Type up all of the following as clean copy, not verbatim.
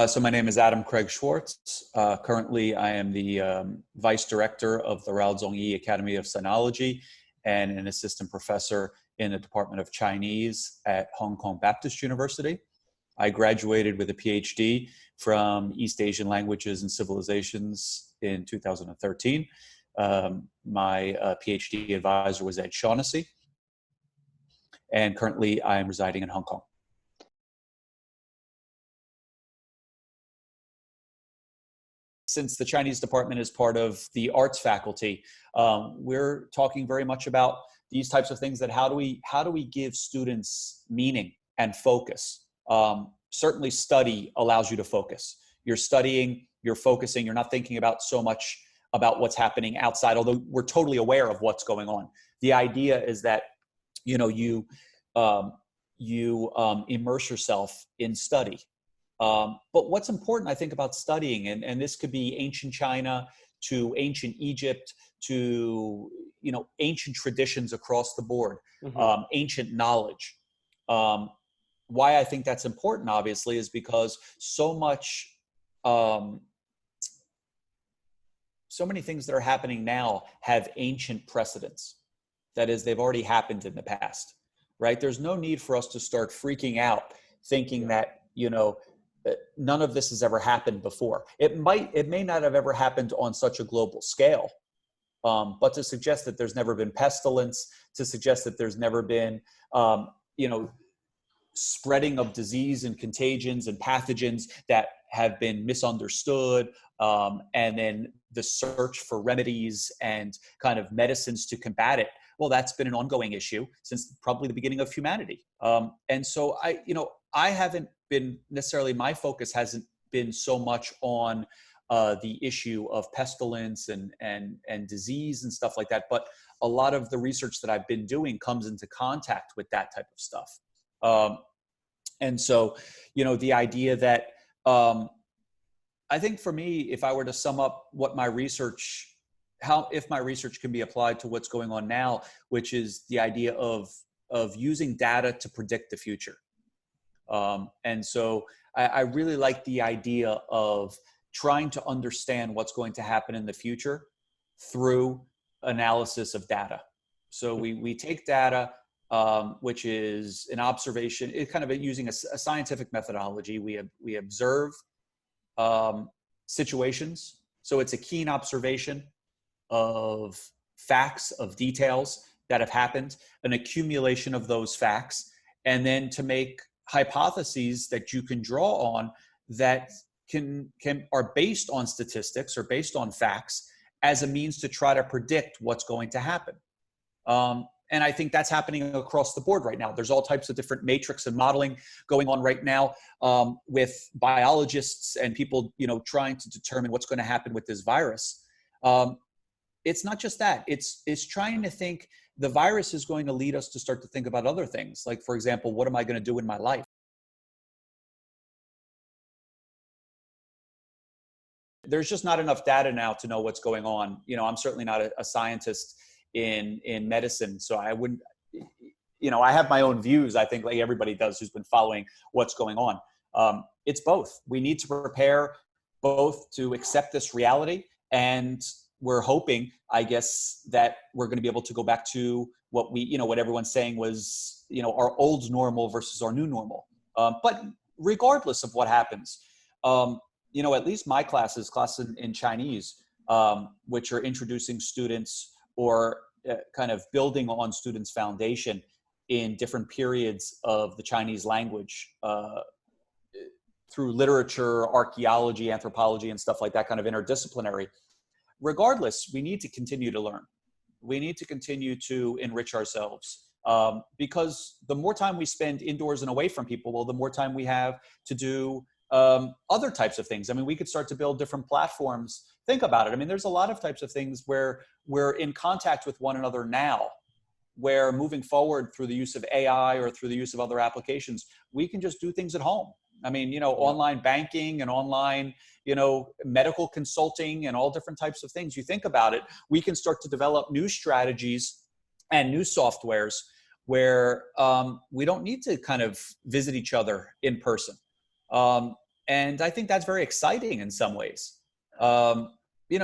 So my name is Craig Schwartz. Currently, I am the Vice Director of the Tsung-I Academy of Sinology and an assistant professor in the Department of Chinese at Hong Kong Baptist University. I graduated with a PhD from East Asian Languages and Civilizations in 2013. My PhD advisor was Ed Shaughnessy, and currently I am residing in Hong Kong. Since the Chinese department is part of the arts faculty, we're talking very much about these types of things, that how do we give students meaning and focus? Certainly study allows you to focus. You're studying, you're focusing, you're not thinking about so much about what's happening outside, although we're totally aware of what's going on. The idea is that, you immerse yourself in study. But what's important, I think, about studying, and this could be ancient China to ancient Egypt to, ancient traditions across the board, ancient knowledge. Why I think that's important, obviously, is because so many things that are happening now have ancient precedents. That is, they've already happened in the past, right? There's no need for us to start freaking out thinking that, none of this has ever happened before. It may not have ever happened on such a global scale, but to suggest that there's never been pestilence, to suggest that there's never been, spreading of disease and contagions and pathogens that have been misunderstood, and then the search for remedies and kind of medicines to combat it. Well, that's been an ongoing issue since probably the beginning of humanity. And so I haven't been necessarily, my focus hasn't been so much on the issue of pestilence and disease and stuff like that. But a lot of the research that I've been doing comes into contact with that type of stuff. And so, the idea that I think for me, if I were to sum up what my research, if my research can be applied to what's going on now, which is the idea of using data to predict the future. And so I really like the idea of trying to understand what's going to happen in the future through analysis of data. So we take data, which is an observation, it kind of using a scientific methodology. We observe situations. So it's a keen observation of facts, of details that have happened, an accumulation of those facts, and then to make hypotheses that you can draw on that are based on statistics or based on facts as a means to try to predict what's going to happen. And I think that's happening across the board right now. There's all types of different matrix and modeling going on right now, with biologists and people, trying to determine what's going to happen with this virus. It's not just that. It's trying to think the virus is going to lead us to start to think about other things. Like, for example, what am I going to do in my life? There's just not enough data now to know what's going on. I'm certainly not a scientist in medicine, so I wouldn't, I have my own views, I think, like everybody does who's been following what's going on. It's both. We need to prepare both to accept this reality, and we're hoping, I guess, that we're going to be able to go back to what what everyone's saying was, our old normal versus our new normal. But regardless of what happens, at least my class in Chinese, which are introducing students or kind of building on students' foundation in different periods of the Chinese language, through literature, archaeology, anthropology, and stuff like that, kind of interdisciplinary. Regardless, we need to continue to learn. We need to continue to enrich ourselves, because the more time we spend indoors and away from people, well, the more time we have to do other types of things. I mean, we could start to build different platforms. Think about it. I mean, there's a lot of types of things where we're in contact with one another now, where moving forward through the use of AI or through the use of other applications, we can just do things at home. I mean, online banking and online, medical consulting and all different types of things. You think about it, we can start to develop new strategies and new softwares where we don't need to kind of visit each other in person. And I think that's very exciting in some ways.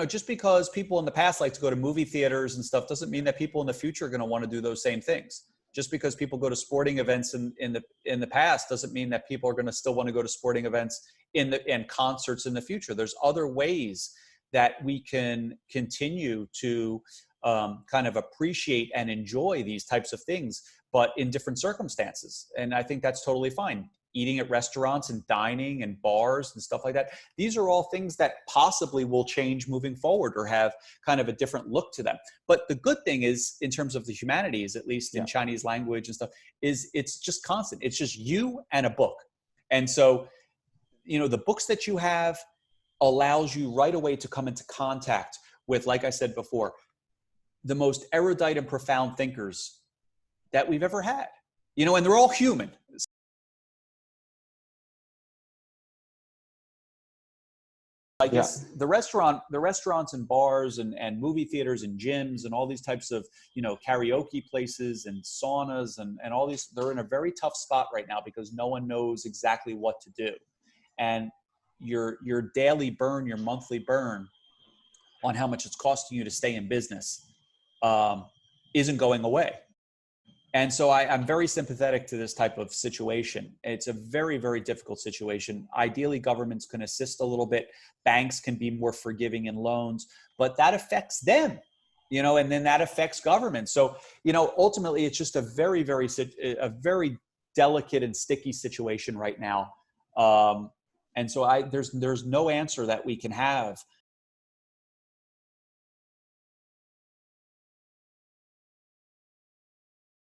Just because people in the past like to go to movie theaters and stuff doesn't mean that people in the future are going to want to do those same things. Just because people go to sporting events in the past doesn't mean that people are going to still want to go to sporting events and concerts in the future. There's other ways that we can continue to kind of appreciate and enjoy these types of things, but in different circumstances. And I think that's totally fine. Eating at restaurants and dining and bars and stuff like that. These are all things that possibly will change moving forward or have kind of a different look to them. But the good thing is, in terms of the humanities, at least in Chinese language and stuff, is it's just constant. It's just you and a book. And so, the books that you have allows you right away to come into contact with, like I said before, the most erudite and profound thinkers that we've ever had. And they're all human. I guess the restaurants and bars and movie theaters and gyms and all these types of, karaoke places and saunas and all these, they're in a very tough spot right now because no one knows exactly what to do. And your daily burn, your monthly burn on how much it's costing you to stay in business isn't going away. And so I'm very sympathetic to this type of situation. It's a very, very difficult situation. Ideally, governments can assist a little bit. Banks can be more forgiving in loans, but that affects them, and then that affects government. So, ultimately, it's just a very, very delicate and sticky situation right now. And so there's no answer that we can have